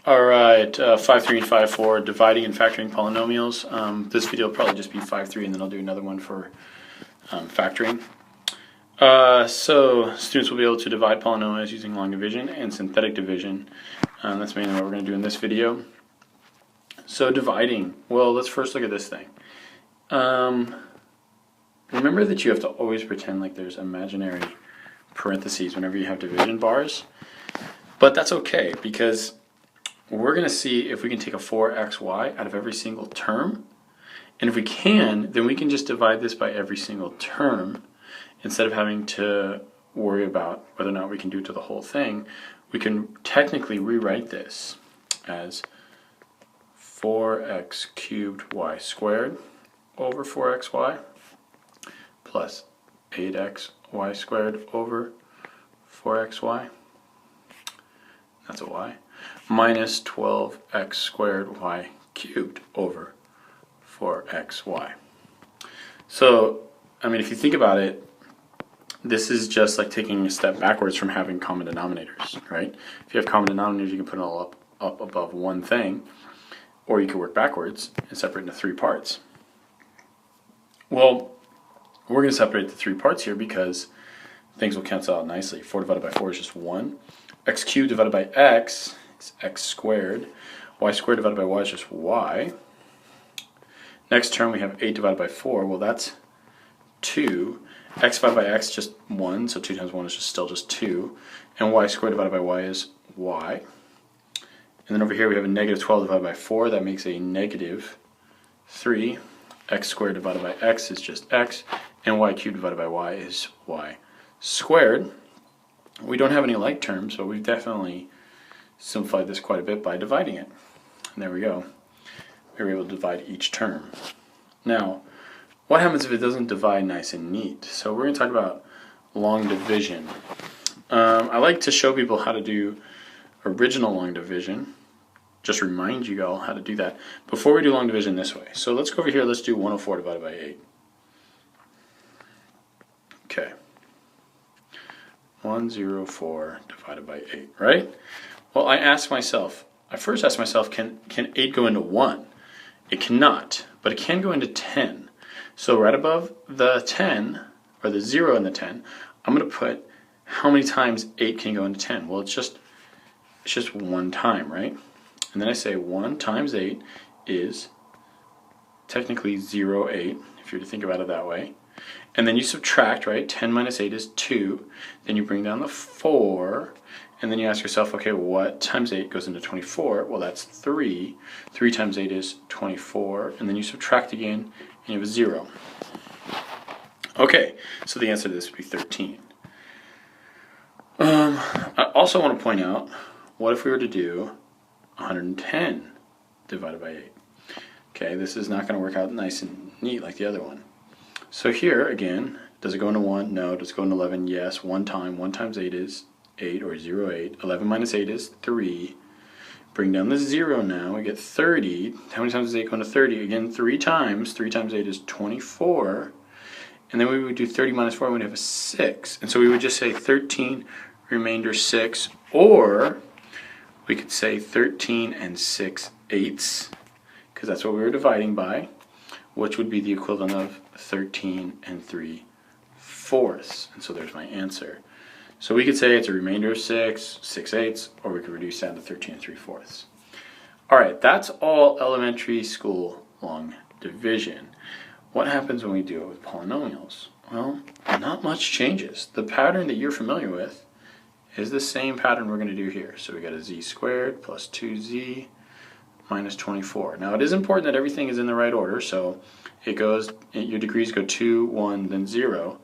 Alright, 5-3 and 5-4, dividing and factoring polynomials. This video will probably just be 5-3 and then I'll do another one for factoring. So students will be able to divide polynomials using long division and synthetic division. That's mainly what we're going to do in this video. So dividing, well, let's first look at this thing. Remember that you have to always pretend like there's imaginary parentheses whenever you have division bars. But that's okay, because we're going to see if we can take a 4xy out of every single term. And if we can, then we can just divide this by every single term. Instead of having to worry about whether or not we can do it to the whole thing, we can technically rewrite this as 4x cubed y squared over 4xy plus 8x y squared over 4xy. That's a y. Minus 12x squared y cubed over 4xy. So, I mean, if you think about it, this is just like taking a step backwards from having common denominators, right? If you have common denominators, you can put it all up above one thing, or you can work backwards and separate into three parts. Well, we're going to separate the three parts here because things will cancel out nicely. 4 divided by 4 is just 1. X cubed divided by x is x squared. Y squared divided by y is just y. Next term we have 8 divided by 4. Well, that's 2. X divided by x just 1, so 2 times 1 is still just 2. And y squared divided by y is y. And then over here we have a negative 12 divided by 4. That makes a negative 3. X squared divided by x is just x. And y cubed divided by y is y squared. We don't have any like terms, but we've definitely simplified this quite a bit by dividing it. And there we go. We were able to divide each term. Now, what happens if it doesn't divide nice and neat? So we're going to talk about long division. I like to show people how to do original long division. Just remind you all how to do that before we do long division this way. So let's go over here, let's do 104 divided by 8. Okay. 104 divided by 8, right? Well, I first asked myself, can 8 go into 1? It cannot, but it can go into 10. So right above the 10, or the 0 in the 10, I'm going to put how many times 8 can go into 10. Well, it's just one time, right? And then I say 1 times 8 is technically 0, 8, if you're to think about it that way. And then you subtract, right? 10 minus 8 is 2. Then you bring down the 4. And then you ask yourself, okay, what times 8 goes into 24? Well, that's 3. 3 times 8 is 24. And then you subtract again, and you have a 0. Okay, so the answer to this would be 13. I also want to point out, what if we were to do 110 divided by 8? Okay, this is not going to work out nice and neat like the other one. So here, again, does it go into 1? No. Does it go into 11? Yes. 1 time. 1 times 8 is 8, or 0, 8. 11 minus 8 is 3. Bring down the 0 now. We get 30. How many times does 8 go into 30? Again, 3 times. 3 times 8 is 24. And then we would do 30 minus 4, and we'd have a 6. And so we would just say 13, remainder 6. Or we could say 13 and 6/8, because that's what we were dividing by, which would be the equivalent of 13 and 3/4. And so there's my answer. So we could say it's a remainder of 6, 6/8, or we could reduce that to 13 and 3/4. Alright, that's all elementary school long division. What happens when we do it with polynomials? Well, not much changes. The pattern that you're familiar with is the same pattern we're going to do here. So we got a z squared plus 2z minus 24. Now it is important that everything is in the right order, so it goes, your degrees go 2, 1, then 0.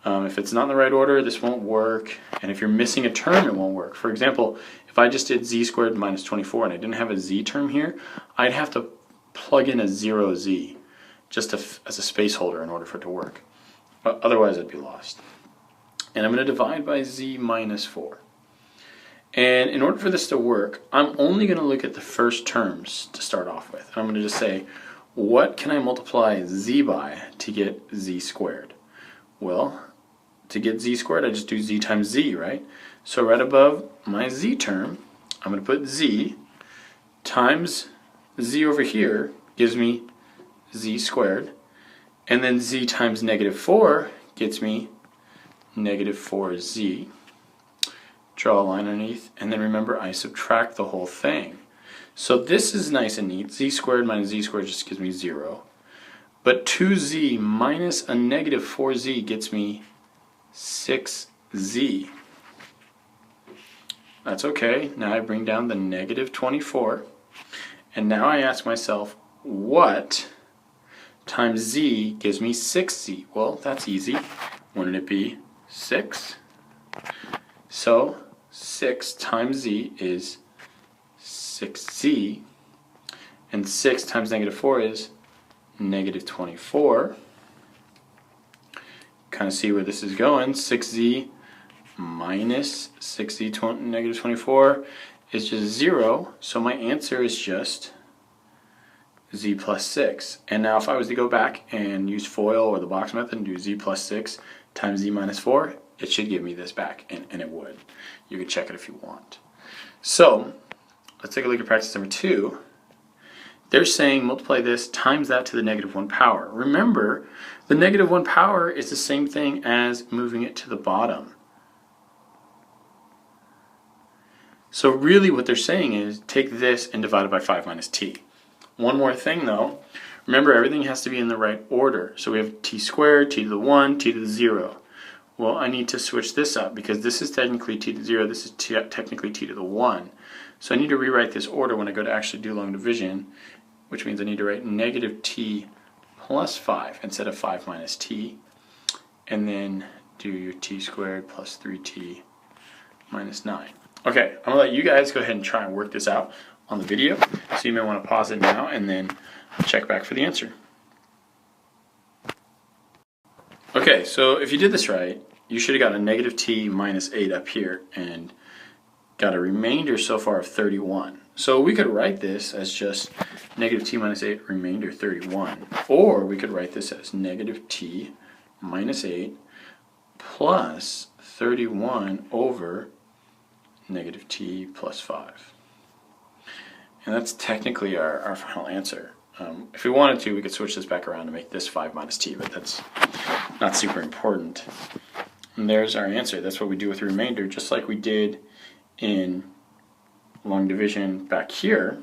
If it's not in the right order, this won't work, and if you're missing a term, it won't work. For example, if I just did z squared minus 24 and I didn't have a z term here, I'd have to plug in a 0z just as a space holder in order for it to work. Otherwise, I'd be lost. And I'm going to divide by z minus 4. And in order for this to work, I'm only going to look at the first terms to start off with. I'm going to just say, what can I multiply z by to get z squared? Well, to get z squared, I just do z times z, right? So right above my z term, I'm going to put z, times z over here gives me z squared, and then z times negative 4 gets me negative 4z. Draw a line underneath, and then remember I subtract the whole thing. So this is nice and neat. Z squared minus z squared just gives me 0. But 2z minus a negative 4z gets me 6z. That's okay. Now I bring down the negative 24. And now I ask myself, what times z gives me 6z? Well, that's easy. Wouldn't it be 6? So 6 times z is 6z. And 6 times negative 4 is negative 24. Kind of see where this is going. 6z minus 6z negative 24 is just 0. So my answer is just z plus 6. And now if I was to go back and use FOIL or the box method and do z plus 6 times z minus 4, it should give me this back, and it would. You could check it if you want. So let's take a look at practice number 2. They're saying multiply this times that to the negative 1 power. Remember, the negative 1 power is the same thing as moving it to the bottom. So really what they're saying is take this and divide it by 5 minus t. One more thing though, remember everything has to be in the right order. So we have t squared, t to the 1, t to the 0. Well, I need to switch this up because this is technically t to the 0, this is technically t to the 1. So I need to rewrite this order when I go to actually do long division, which means I need to write negative t plus 5 instead of 5 minus t, and then do your t squared plus 3t minus 9. Okay, I'm going to let you guys go ahead and try and work this out on the video, so you may want to pause it now and then check back for the answer. Okay, so if you did this right, you should have gotten a negative t minus 8 up here and got a remainder so far of 31. So we could write this as just negative t minus 8 remainder 31. Or we could write this as negative t minus 8 plus 31 over negative t plus 5. And that's technically our final answer. If we wanted to, we could switch this back around to make this 5 minus t, but that's not super important. And there's our answer. That's what we do with the remainder, just like we did in long division back here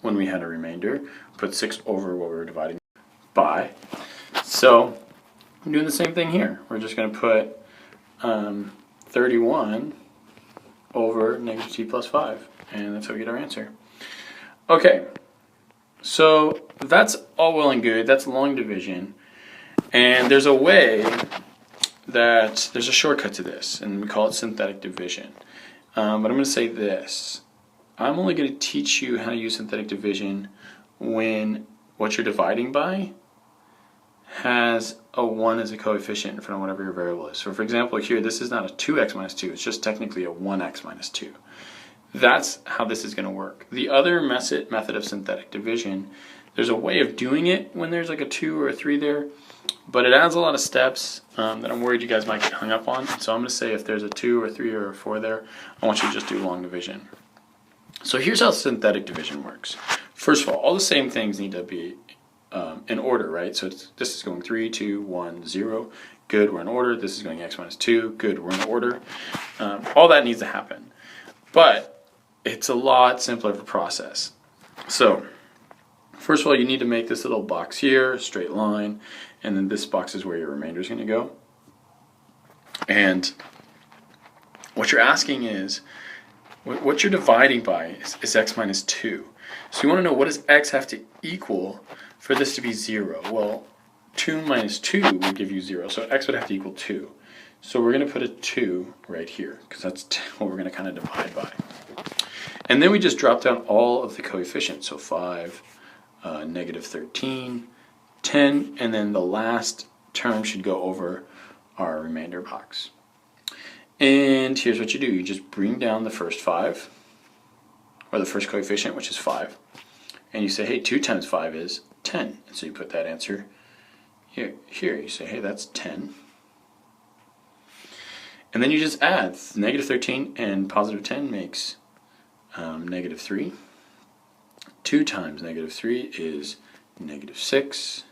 when we had a remainder. Put 6 over what we were dividing by. So I'm doing the same thing here. We're just going to put 31 over negative t plus 5, and that's how we get our answer. Okay, so that's all well and good. That's long division, and there's a way that there's a shortcut to this, and we call it synthetic division. But I'm going to say this. I'm only going to teach you how to use synthetic division when what you're dividing by has a 1 as a coefficient in front of whatever your variable is. So for example here, this is not a 2x minus 2, it's just technically a 1x minus 2. That's how this is going to work. The other method of synthetic division, there's a way of doing it when there's like a 2 or a 3 there, but it adds a lot of steps that I'm worried you guys might get hung up on. So I'm going to say if there's a 2 or 3 or a 4 there, I want you to just do long division. So here's how synthetic division works. First of all the same things need to be in order, right? So this is going 3, 2, 1, 0. Good, we're in order. This is going x minus 2. Good, we're in order. All that needs to happen. But it's a lot simpler of a process. So first of all, you need to make this little box here, straight line, and then this box is where your remainder is going to go. And what you're asking is, what you're dividing by is x minus 2. So you want to know, what does x have to equal for this to be 0? Well, 2 minus 2 will give you 0, so x would have to equal 2. So we're going to put a 2 right here, because that's what we're going to kind of divide by. And then we just drop down all of the coefficients, so 5, negative 13, 10, and then the last term should go over our remainder box. And here's what you do. You just bring down the first 5, or the first coefficient, which is 5, and you say, hey, 2 times 5 is 10. And so you put that answer here. You say, hey, that's 10. And then you just add negative 13 and positive 10 makes negative 3. 2 times negative 3 is negative 6.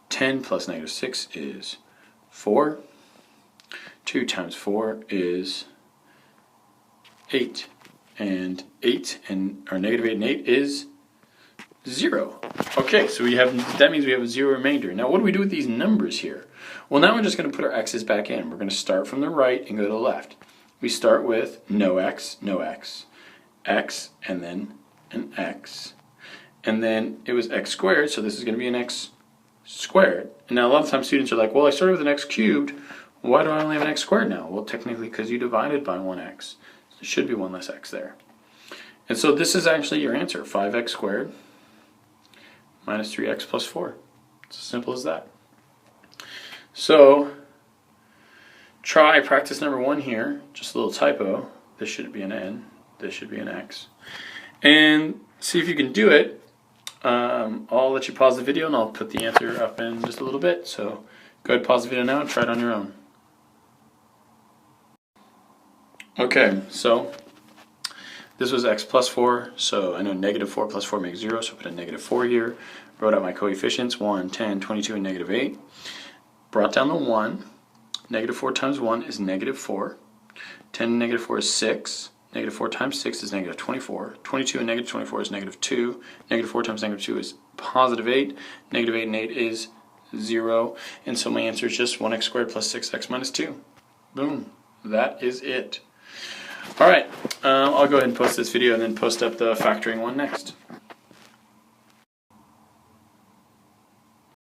10 plus negative 6 is 4. 2 times 4 is 8. And 8 and or negative 8 and 8 is 0. Okay, so that means we have a 0 remainder. Now what do we do with these numbers here? Well, now we're just going to put our x's back in. We're going to start from the right and go to the left. We start with no x, x, and then an x. And then it was x squared, so this is going to be an x squared. And now a lot of times students are like, well, I started with an x cubed. Why do I only have an x squared now? Well, technically because you divided by 1x. So there should be one less x there. And so this is actually your answer, 5x squared minus 3x plus 4. It's as simple as that. So try practice number 1 here, just a little typo. This should be an n, this should be an x. And see if you can do it. I'll let you pause the video and I'll put the answer up in just a little bit. So go ahead, pause the video now and try it on your own. Okay, so this was x plus 4, so I know negative 4 plus 4 makes 0, so I put a negative 4 here. Wrote out my coefficients, 1, 10, 22, and negative 8. Brought down the 1. Negative 4 times 1 is negative 4. 10 and negative 4 is 6. Negative 4 times 6 is negative 24. 22 and negative 24 is negative 2. Negative 4 times negative 2 is positive 8. Negative 8 and 8 is 0. And so my answer is just 1x squared plus 6x minus 2. Boom. That is it. Alright, I'll go ahead and post this video and then post up the factoring one next.